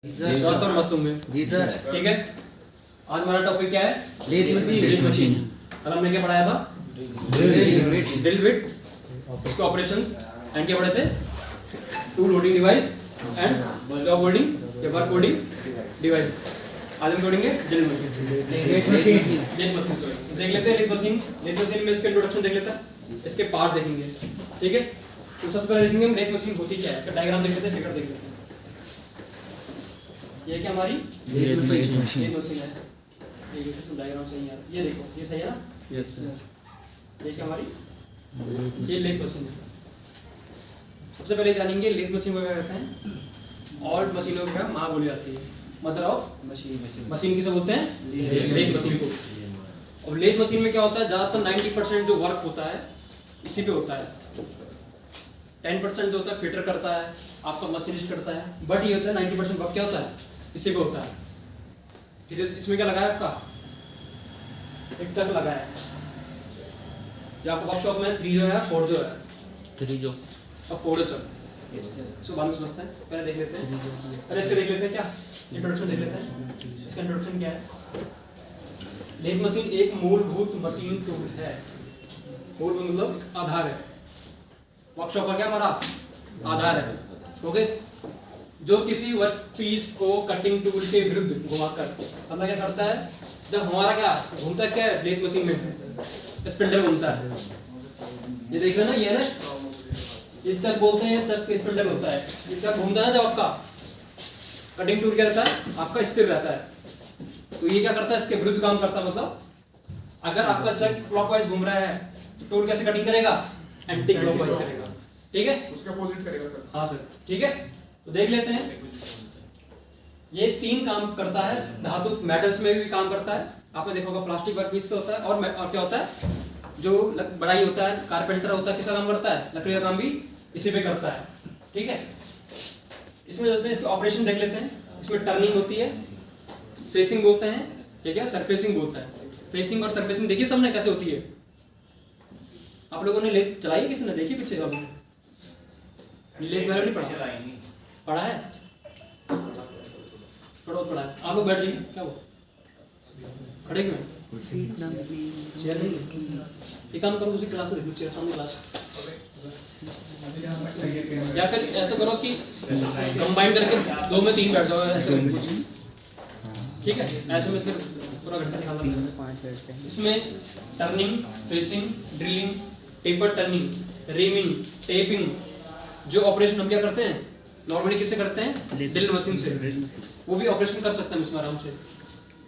स्वस्थ और मस्त होंगे। जी सर। ठीक है, आज हमारा टॉपिक क्या है? Lathe machine. कल हमने क्या पढ़ाया था? ड्रिल बिट, इसके ऑपरेशंस एंड क्या पढ़े थे? Tool holding device and job holding या वर्क होल्डिंग डिवाइस। आज हम पढ़ेंगे drill machine. Lathe machine sorry देख लेते हैं। लेथ मशीन में इसका इंट्रोडक्शन देख लेते हैं, इसके पार्ट्स देखेंगे। ठीक है, तो सबसे पहले देखेंगे हम लेथ मशीन होती क्या है। डायग्राम देख लेते हैं, फिगर देख लेते हैं। ये क्या हमारी लेथ मशीन है। ये देखो तो डायग्राम सही है, ये देखो ये सही है ना? Yes sir. ये क्या हमारी ये लेथ मशीन है। सबसे पहले जानेंगे लेथ मशीन को क्या कहते हैं। ऑल मशीनों का माँ बोली जाती है, मदर ऑफ मशीन किसे बोलते हैं? लेथ मशीन को। और लेथ मशीन में क्या होता है, ज्यादातर 90% जो वर्क होता है इसी पे होता है। 10% जो होता है फिटर करता है, आपका मशीनिस्ट करता है, बट ये होता है 90% वर्क क्या होता है इसी पे होता है। ठीक है, इसमें क्या लगा है आपका? एक चक लगा है। या आपको वर्कशॉप में 3 जो है 4 जो है 3 जो और 4 जो चक। इसको बाद में समझते हैं, पहले देख लेते हैं। पहले इससे देख लेते हैं, क्या इंट्रोडक्शन देख लेते हैं। इसका इंट्रोडक्शन क्या है? लेथ मशीन एक मूलभूत मशीन टूल है। मूलभूत मतलब आधार है। वर्कशॉप का क्या हमारा आधार है। ओके, जो किसी वर्क पीस को कटिंग टूल के विरुद्ध घुमाकर मतलब क्या करता है, जब हमारा क्या घूमता है, क्या है लेथ मशीन में स्पिंडल घूमता है। ये देख रहे ना, ये है ना, ये चक बोलते हैं, चक के स्पिंडल होता है। ये चक घूमता है जब आपका कटिंग टूल क्या रहता है आपका स्थिर रहता है, तो ये क्या करता है इसके विरुद्ध काम करता है। मतलब अगर आपका चक क्लॉकवाइज घूम रहा है तो टूल कैसे कटिंग करेगा? एंटी क्लॉकवाइज करेगा। ठीक है, उसका अपोजिट करेगा सर। हाँ सर। ठीक है, तो देख लेते हैं। ये 3 काम करता है। धातु मेटल्स में भी काम करता है। आपने देखा होगा प्लास्टिक वर्क पीस से होता है। और क्या होता है, जो बढ़ाई होता है, कारपेंटर होता है, किसका काम करता है? लकड़ी का काम भी इसी पे करता है। ठीक है, इसमें चलते हैं, इसके ऑपरेशन देख लेते हैं। इसमें टर्निंग होती है, फेसिंग बोलते हैं, ये क्या सरफेसिंग बोलता है। फेसिंग और सरफेसिंग देखिए सामने कैसे होती है। आप लोगों ने लेथ चलाई है, किसी ने देखी पीछे? आप लेथ मैंने नहीं पढ़ा है, पढ़ा है। आप लोग बैठ जाइए। क्या वो खड़े क्यों हैं? चेयर नहीं है? एक काम करो, उसी क्लास में देखो, चेयर सामने क्लास। या फिर ऐसा करो कि कंबाइन करके 2 में 3 बैठ जाओ, ऐसे कुछ। ठीक है, ऐसे में फिर पूरा घंटा ख्याल रखना। इसमें turning, facing, drilling, taper turning, reaming, tapping, जो ऑपरेशन हम क्या करते हैं नॉर्मली किससे करते हैं? ड्रिल मशीन से। वो भी ऑपरेशन कर सकते हैं इसमें आराम से।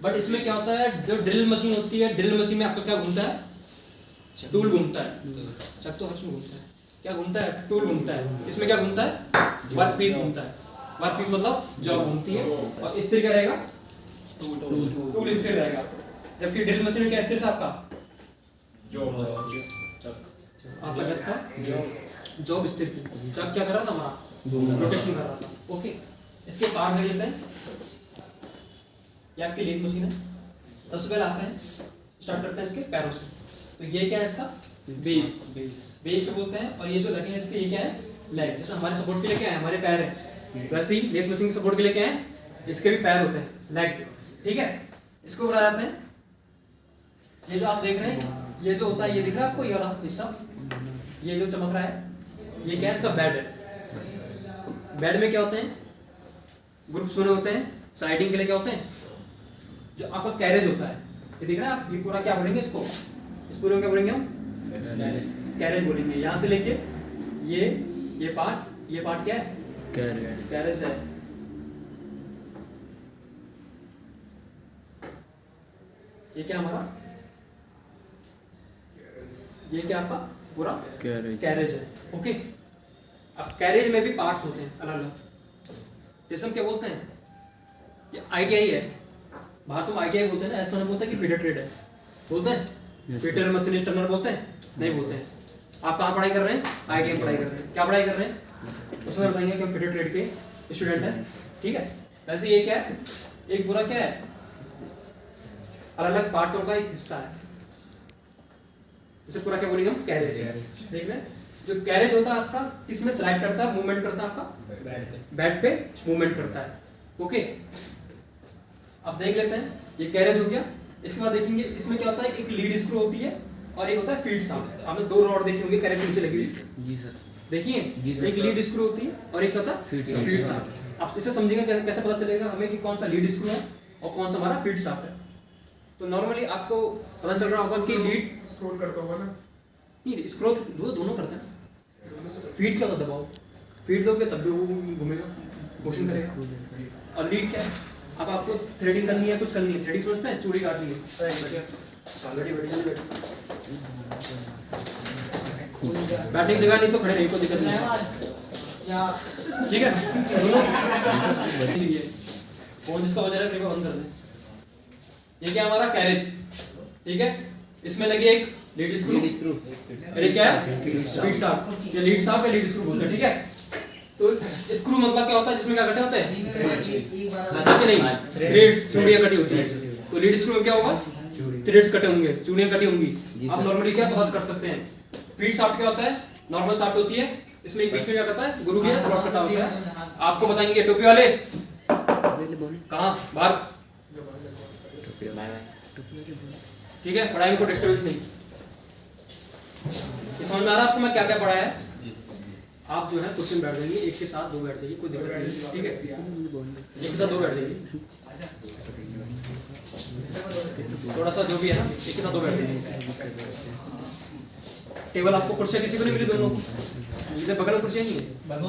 बट इसमें क्या होता है, जो ड्रिल मशीन होती है, ड्रिल मशीन में आपका क्या घूमता है? टूल घूमता है। चक तो हर में घूमता है, क्या घूमता है? टूल घूमता है। इसमें क्या घूमता है? वर्क पीस घूमता है। वर्क पीस मतलब जॉब घूमती है। और स्थिर क्या रहेगा? टूल स्थिर रहेगा। जबकि ड्रिल मशीन में क्या स्थिर था आपका? आपका जब था जॉब स्थिर थी। जब क्या कर रहा था हमारा? रोटेशन कर रहा था। ओके, इसके पार्ट्स देख लेते हैं। ये आपकी लेथ मशीन है। सबसे पहले आते हैं, स्टार्ट करते हैं इसके पैरों से। तो ये क्या है इसका? बेस पे बोलते हैं। और ये जो लगे हैं इसके, ये क्या है? लेग। जैसे हमारे सपोर्ट के लिए क्या है? हमारे पैर है, वैसे ही लेथ मशीन के सपोर्ट के लिए क्या है? इसके भी पैर होते हैं, लेग। ठीक है, इसको बढ़ा जाते हैं। ये जो आप देख रहे हैं, ये जो होता है, ये दिख रहा है आपको, ये वाला हिस्सा, ये जो चमक रहा है, ये क्या है? इसका बेड है। बेड में क्या होते हैं? ग्रुप्स बने होते हैं। स्लाइडिंग के लिए क्या होते हैं? जो आपका कैरेज होता है, ये दिख रहा है आप, ये पूरा क्या बोलेंगे इसको? इस पूरे को क्या बोलेंगे हम? कैरेज बोलेंगे। यहाँ से लेके ये पार्ट क्या है? कैरेज है। ये क्या हमारा? ये क्या आपका पूरा कैरेज है। ओके, अब कैरेज में भी पार्ट्स होते हैं अलग अलग। जैसे हम क्या बोलते हैं, ये ITI है। बाहर तुम ITI बोलते हैं ना, ऐसा नहीं बोलते कि फीटर ट्रेड है। बोलते हैं फीटर, मशीनिस्ट, टर्नर बोलते हैं? नहीं बोलते हैं। आप कहाँ पढ़ाई कर रहे हैं? ITI में पढ़ाई कर रहे हैं। क्या पढ़ाई कर रहे हैं? उसमें बताएंगे कि हम फीटर ट्रेड के स्टूडेंट हैं। ठीक है, वैसे ये क्या है? एक पूरा क्या है? अलग अलग पार्टों का एक हिस्सा है। इसे पूरा क्या बोलेंगे हम? कैरेज। देख रहे हैं, जो कैरेज होता है आपका किसमें स्लाइड करता है, मूवमेंट करता है? आपका बेड पे मूवमेंट करता है। ओके, अब देख लेते हैं, ये कैरेज हो गया। इसके बाद देखेंगे इसमें क्या होता है, एक लीड स्क्रू होती है और एक होता है फीड शाफ्ट। आपने दो रॉड देखे होंगे कैरेज के नीचे लगी हुई, जी सर। देखिए एक लीड स्क्रू होती है और एक होता है फीड शाफ्ट। आप इसे समझेंगे कैसे पता चलेगा हमें कि कौन सा लीड स्क्रू है और कौन सा हमारा फीड शाफ्ट है। तो नॉर्मली आपको पता चल रहा होगा कि लीड स्क्रॉल करता होगा ना, नहीं स्क्रॉल दोनों करते हैं। फीड क्या होता है, दबाओ फीड दोगे तब भी वो घूमेगा, मोशन करेगा। और लीड क्या है, अब आपको थ्रेडिंग करनी है, कुछ करनी है, थ्रेडिंग समझते हैं, चूड़ी काटनी है, बैठने की जगह नहीं तो खड़े रहिए, कोई दिक्कत नहीं है, ठीक है। दोनों फोन जिसका बजा रहा है कृपया बंद कर दें। ये क्या हमारा कैरेज, ठीक है, इसमें लगी एक लीड स्क्रू, अरे क्या है लीड शाफ्ट, ये लीड शाफ्ट या लीड स्क्रू बोलते हैं, ठीक है। तो स्क्रू मतलब क्या होता है, जिसमें क्या कटे होते हैं, खांचे नहीं, थ्रेड्स, चूड़ियां कटी होती है। तो लीड स्क्रू में क्या होगा, थ्रेड्स कटे होंगे, चूड़ियां कटी होंगी। आप नॉर्मली क्या पता कर सकते हैं। फीड शाफ्ट क्या होता है, नॉर्मल शाफ्ट होती है, इसमें एक बीच में क्या करता है, ग्रूव या स्लॉट कटा होता है। आपको बताएंगे टोपी वाले कहाँ, बाहर, ठीक है, पढ़ाई में कोई डिस्टर्बेंस नहीं। ये समझ में आ रहा है आपको मैं क्या क्या पढ़ाया है। आप जो है क्वेश्चन बैठ जाइए, एक के साथ दो बैठ जाइए, कोई दिक्कत नहीं, ठीक है, एक के साथ दो बैठ जाइए, थोड़ा सा जो भी है ना, एक के साथ दो बैठ जाइए। टेबल आपको कुर्सियां किसी को नहीं मिली, दोनों इधर बगल में कुर्सियां नहीं है, बंद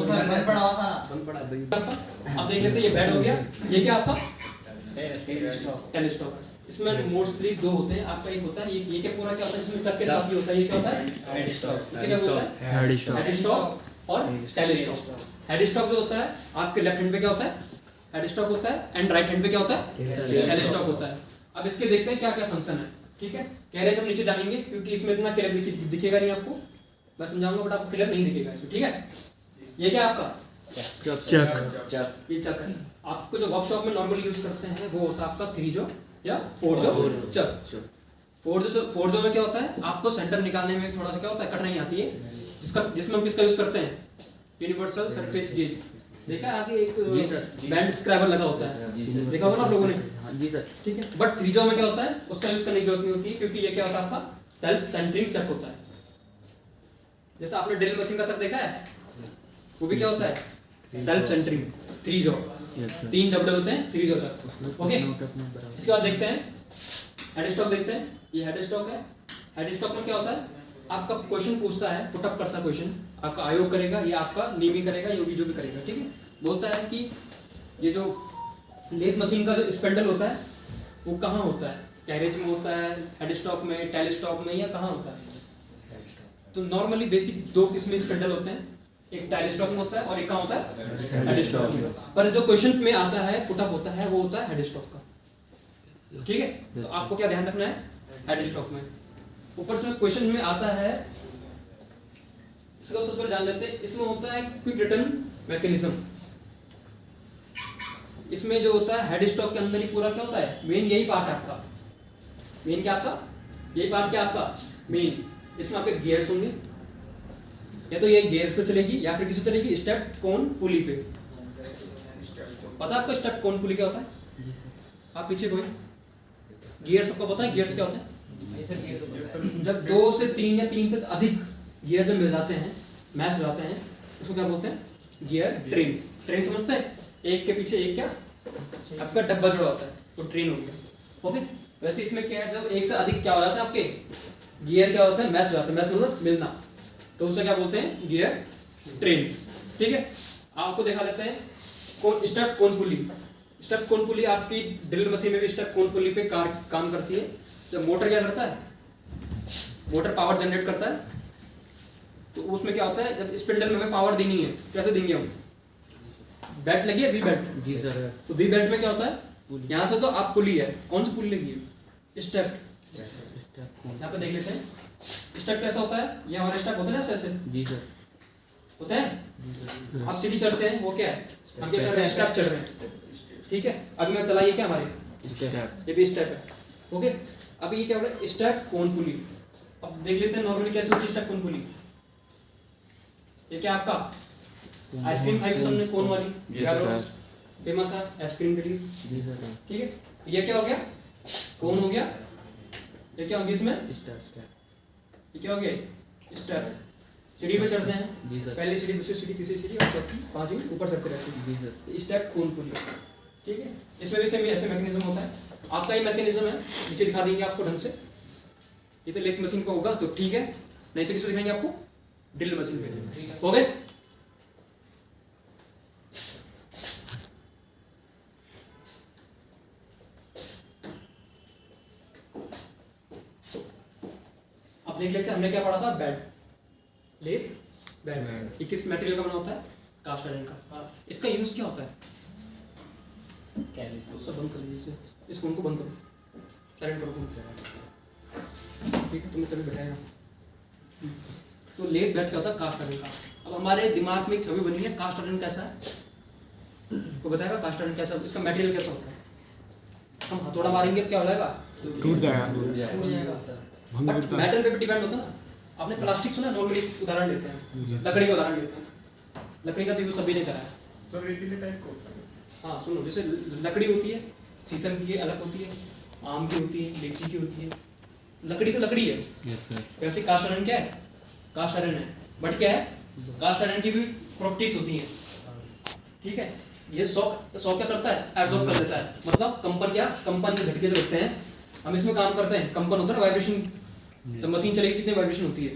पड़ा। अब देख लेते हैं, ये बेड हो गया, ये क्या आपका टेलीस्कोप। इसमें मोस्टली दो होते हैं, आपका एक होता है ये क्या पूरा क्या होता है, जिसमें चक्के साथ ही होता है, ये क्या होता है हेडस्टॉक। इसे क्या बोलते हैं, हेडस्टॉक और टेलीस्कोप। हेडस्टॉक जो होता है आपके लेफ्ट हैंड पे क्या होता है, हेडस्टॉक होता है, एंड राइट हैंड पे क्या होता है, टेलीस्कोप होता है। अब इसके देखते हैं क्या क्या फंक्शन है, ठीक है। कैरेज हम नीचे जानेंगे क्योंकि इसमें इतना क्लियर दिखेगा नहीं आपको, मैं समझाऊंगा बट आपको क्लियर नहीं दिखेगा इसमें, ठीक है। ये क्या आपका चक, ये चक है। आपको जो वर्कशॉप में नॉर्मली यूज करते हैं वो होता है आपका 3 जो या 4 जो चक। 4 जो में क्या होता है, आपको सेंटर निकालने में थोड़ा सा क्या होता है, कठिनाई आती है, जिसमें हम किसका यूज करते हैं, यूनिवर्सल सरफेस गेज। देखा है आगे एक बैंड स्क्रैबर लगा होता है, देखा होगा ना आप लोगों ने, जी सर, ठीक है। बट 3 जो में क्या होता है, उसका यूज करने की जरूरत नहीं होती क्योंकि ये क्या होता है आपका सेल्फ सेंटरिंग चक होता है। जैसा आपने ड्रिल मशीन का चक देखा है, वो भी क्या होता है, सेल्फ सेंटरिंग 3 जो, 3 जबड़े होते हैं 3 जो चक, ओके। इसके बाद देखते हैं हेडस्टॉक, देखते हैं ये हेडस्टॉक है। हेडस्टॉक में क्या होता है, आपका क्वेश्चन पूछता है, पुटअप करता है क्वेश्चन, आपका आयोग करेगा या आपका नीमी करेगा, योगी जो भी करेगा, ठीक है। बोलता है कि ये जो लेथ मशीन का जो स्पेंडल होता है वो कहाँ होता है, कैरेज में होता है, हेडस्टॉक में, टेलीस्टॉक में, या कहाँ होता है। तो नॉर्मली बेसिक 2 इसमें स्पेंडल होते हैं, एक टेलीस्टॉक में होता है और एक कहाँ होता है, हेडस्टॉक में। पर जो क्वेश्चन में आता है, पुटअप होता है, वो होता है हेडस्टॉक का, ठीक है। तो आपको क्या ध्यान रखना है, हेडस्टॉक में। ऊपर से क्वेश्चन में आता है, इसका सबसे पहले जान लेते हैं, इसमें होता है क्विक रिटर्न मैकेनिज्म। इसमें जो होता है हेडस्टॉक के अंदर ही पूरा क्या होता है, मेन यही पार्ट है आपका, मेन क्या आपका, यही पार्ट क्या आपका मेन। इसमें आपके गियर्स होंगे, या तो ये गियर पे चलेगी या फिर किसी चलेगी स्टेप कोन पुली पे। पता है आपको स्टेप कोन पुली क्या होता है, आप पीछे कोई गियर सबको पता है, गियर्स क्या होते हैं, जब 2 से 3 या 3 से अधिक गियर जब मिल जाते हैं, मैच हो जाते हैं, उसको क्या बोलते हैं, गियर ट्रेन। ट्रेन समझते हैं, एक के पीछे एक क्या आपका डब्बा जुड़ा होता है, तो ट्रेन हो गया, ओके। वैसे इसमें क्या है, जब एक से अधिक क्या हो जाता है आपके गियर क्या होता है, मैच हो जाता है, मैच मतलब मिलना, तो उसे क्या बोलते हैं, गियर ट्रेन, ठीक है। आपको दिखा लेते हैं कौन स्टेप कोन पुली। स्टेप कोन पुली आपकी ड्रिल मशीन में भी स्टेप कोन पुली पे काम करती है। जब मोटर क्या करता है, मोटर पावर जनरेट करता है, तो उसमें क्या होता है, जब स्पिंडल में हमें पावर देनी है, कैसे देंगे हम, बेल्ट लगी है, वी बेल्ट, जी सर। तो वी बेल्ट में क्या होता है, यहाँ से तो आप पुली है, कौन सी पुली लगी है, स्टेप। यहाँ पे देख लेते हैं स्टेप कैसा होता है, ये हमारा स्टेप होता है ना ऐसे, जी सर, होता है। आप सीढ़ी चढ़ते हैं, वो क्या है, हम क्या कर रहे हैं, स्टेप चढ़ रहे हैं, ठीक है। अभी मैं चलाइए क्या हमारे, ये भी स्टेप है, ओके। अभी ये क्या हो रहा है, स्टेप कोन पुली। अब देख लेते हैं नॉर्मली कैसे होती है स्टेप कोन पुली। ये क्या आपका आइसक्रीम खाई हमने कोन वाली, फेमस है आइसक्रीम के लिए, जी सर। ठीक है। ये क्या हो गया, कौन हो गया, ये क्या हो गया इसमें, स्टार स्टार। ये क्या हो गया, स्टार। सीढ़ी पे चढ़ते हैं, जी सर। पहली सीढ़ी, दूसरी सीढ़ी, तीसरी सीढ़ी और चौथी, पांचवी ऊपर चढ़ते रहते हैं। जी सर। स्टेप कौन पुली, ठीक है। इसमें भी सेम ऐसे मैकेनिज्म होता है। आपका ये मैकेनिज्म है, नीचे दिखा देंगे आपको ढंग से। ये तो लेथ मशीन का होगा तो ठीक है, नहीं तो किसको दिखाएंगे आपको, ड्रिल मशीन पे। हो गए। अब देख लेते हैं हमने क्या पढ़ा था, बेड, लेथ बेड। ये किस मटेरियल का बना होता है, कास्ट आयरन का। इसका यूज क्या होता है, सब बंद कर दीजिए इस फोन को, बंद करो, साइलेंट करो तुम, ठीक है। तुम्हें तभी बैठाएगा। तो लेथ बेड क्या होता है, कास्ट आयरन का। अब हमारे दिमाग में एक छवि बनी है, कास्ट आयरन कैसा है, को बताएगा कास्ट आयरन कैसा, इसका मटेरियल कैसा होता है। हम हथौड़ा मारेंगे तो क्या हो जाएगा, टूट जाएगा। टूट जाएगा। टूट जाएगा। भंग बट गिरता है। मेटल पे डिपेंड होता है ना। आपने प्लास्टिक सुना, नॉर्मली उदाहरण लेते हैं, लकड़ी का उदाहरण लेते हैं। लकड़ी का तो यूज सभी ने करा है। सब रेतीले टाइप का होता है। हाँ सुनो, जैसे लकड़ी होती है, शीशम की अलग होती है, आम की होती है, लीची की होती है। लकड़ी तो लकड़ी है। Yes sir. वैसे कास्ट आयरन क्या है, कास्ट आयरन है, बट क्या है, कास्ट आयरन की भी प्रॉपर्टीज होती हैं, ठीक है। ये शॉक क्या करता है, एब्जॉर्ब कर लेता है। मतलब कंपन, क्या कंपन के झटके जो होते हैं, हम इसमें काम करते हैं, कंपन होता है ना, वाइब्रेशन। जब मशीन चलेगी कितनी वाइब्रेशन होती है,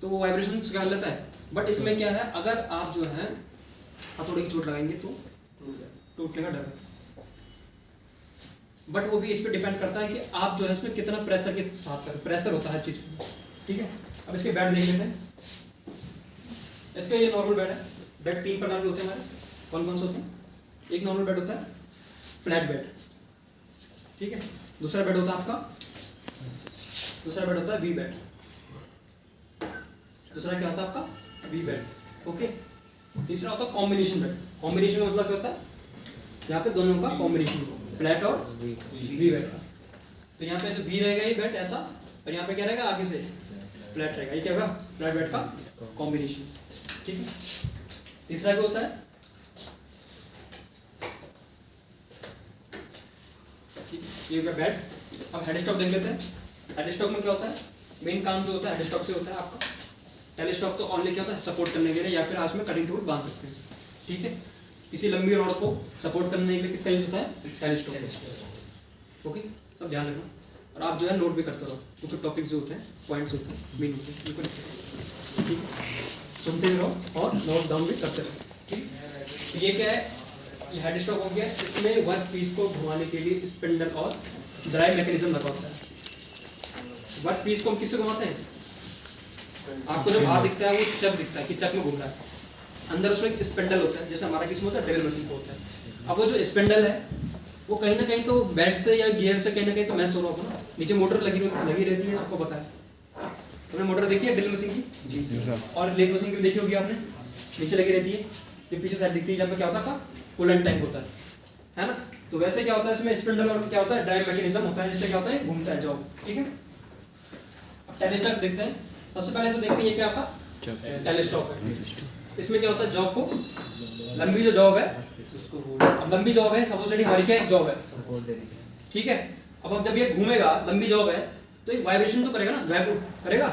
तो वो वाइब्रेशन निकाल लेता है। बट इसमें क्या है, अगर आप जो है हथौड़े की चोट लगाएंगे तो टूटने का डर है। बट वो भी इस पे डिपेंड करता है कि आप जो है इसमें कितना प्रेशर के साथ करें। प्रेशर होता है हर चीज में, ठीक है। अब इसके बेड देख लेते हैं। इसका ये नॉर्मल बेड है। बेड 3 प्रकार के होते हैं हमारे। कौन कौन से होते हैं, एक नॉर्मल बेड होता है फ्लैट बेड, ठीक है। दूसरा बेड होता है आपका, दूसरा बेड होता है वी बेड। दूसरा क्या होता है आपका, वी बेड, ओके। तीसरा होता है कॉम्बिनेशन बेड। कॉम्बिनेशन का मतलब क्या होता है, यहाँ पे दोनों का कॉम्बिनेशन, फ्लैट और वी बेड का। तो यहाँ पे जो वी रहेगा ये बेड ऐसा, और यहाँ पे क्या रहेगा आगे से फ्लैट रहेगा। ये क्या होगा, फ्लैट बेड का कॉम्बिनेशन, ठीक है। तीसरा भी होता है, ये होगा बेड। अब हेड स्टॉक देख लेते हैं। हेड स्टॉक में क्या होता है, मेन काम जो होता है हेड स्टॉक से होता है आपका। टेल स्टॉक तो ओनली क्या होता है, सपोर्ट करने के लिए, या फिर आज में कटिंग टूल बांध सकते हैं, ठीक है। किसी लंबी रॉड को सपोर्ट करने के लिए किसका यूज होता है, टेल स्टॉक, ओके। सब ध्यान रखना, और आप जो है नोट भी करते रहो, कुछ टॉपिक जो होते हैं, पॉइंट्स होते हैं, मेन होते हैं, उनको लिखते रहो, ठीक है। सुनते रहो और नोट डाउन भी करते रहो, ठीक है। तो ये क्या है, ये हेड स्टॉक हो गया। इसमें वर्क पीस को घुमाने के लिए स्पिंडल और ड्राइव मैकेनिज्म लगा होता है। वर्क पीस को हम किससे घुमाते हैं, आपको जो बाहर दिखता है वो चक दिखता है कि चक में घूम रहा है, अंदर उसमें एक स्पिंडल होता है, जैसे हमारा किसमें होता है, ड्रिल मशीन को होता है। अब वो जो स्पिंडल है वो कहीं ना कहीं तो बेल्ट से या गियर से कहीं ना कहीं तो मैच हो रहा होगा ना। नीचे मोटर लगी रहती है, सबको पता है। तुमने मोटर देखी है ड्रिल मशीन की, जी सर। और लेथ मशीन की भी देखी होगी आपने, नीचे लगी रहती है, जो पीछे साइड दिखती है, जहाँ पे क्या होता है, कूलेंट टैंक होता है ना। तो वैसे क्या होता है, इसमें स्पिंडल और क्या होता है, ड्राइव मैकेनिज्म होता है, जिससे क्या होता है, घूमता है जॉब, ठीक है। अब टेलीस्टॉक देखते हैं। सबसे पहले तो देखते हैं ये क्या आपका टेलीस्टॉक है। इसमें क्या होता है, जॉब को, लंबी जो जॉब है उसको, अब लंबी जॉब है, सपोज हमारी क्या एक जॉब है, ठीक है। अब जब ये घूमेगा, लंबी जॉब है, तो एक वाइब्रेशन तो करेगा ना, वाइब्रेट करेगा,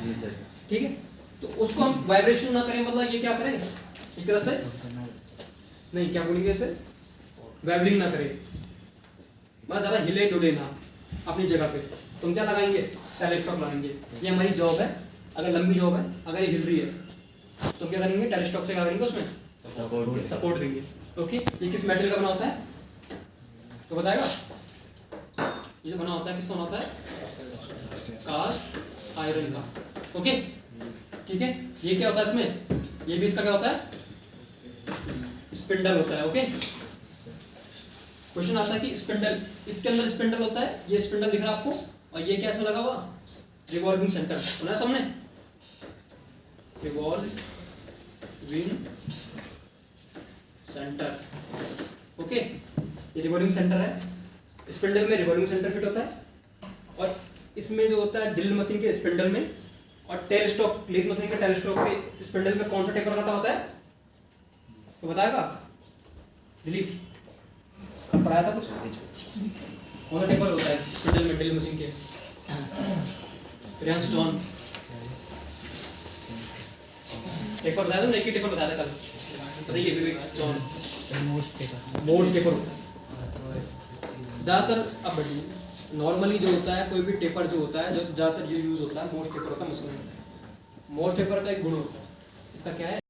जी सर। ठीक है। तो उसको हम वाइब्रेशन ना करें, मतलब ये क्या करें, एक तरह से नहीं, क्या बोलेंगे इसे, वाइब्रिंग ना करें, मतलब ज्यादा हिले डुले ना अपनी जगह पे। तुम क्या लगाएंगे, टेलीस्टॉक लगाएंगे। ये हमारी जॉब है, अगर लंबी जॉब है, अगर ये हिल रही है तो क्या करेंगे, टेलीस्टॉक से क्या करेंगे, उसमें सपोर्ट देंगे, ओके। ये किस मेटल का बना होता है, तो बताएगा। ये जो बना होता है किसका बना होता है, कास्ट आयरन का, ओके, ठीक है। ये क्या होता है इसमें, ये भी इसका क्या होता है, स्पिंडल होता है, ओके। क्वेश्चन आता है कि स्पिंडल, इसके अंदर स्पिंडल होता है, ये स्पिंडल दिख रहा है आपको, और ये क्या इसमें लगा हुआ, रिवॉल्विंग सेंटर, सुना है सामने, रिवॉल्विंग सेंटर, ओके। ये रिवॉल्विंग सेंटर है, स्पिंडल में रिवॉल्विंग सेंटर फिट होता है, और इसमें जो होता है ड्रिल मशीन के स्पिंडल में, और टेल स्टॉक, लेथ मशीन के टेल स्टॉक के स्पिंडल में कौन सा टेपर काटा होता है, तो बताएगा, दिलीप अब पढ़ाया था कुछ कौन सा टेपर होता है स्पिंडल में ड्रिल मशीन के? प्रियांश जॉन टेपर बताया था ना, एक ही टेपर बताया था कल, बताइए विवेक जॉन। मोस्ट टेपर होता है ज़्यादातर। अब नॉर्मली जो होता है कोई भी टेपर जो होता है, जो ज़्यादातर जो यूज़ होता है मोस्ट टेपर होता है मशीन में। मोस्ट टेपर का एक गुण होता है, इसका क्या है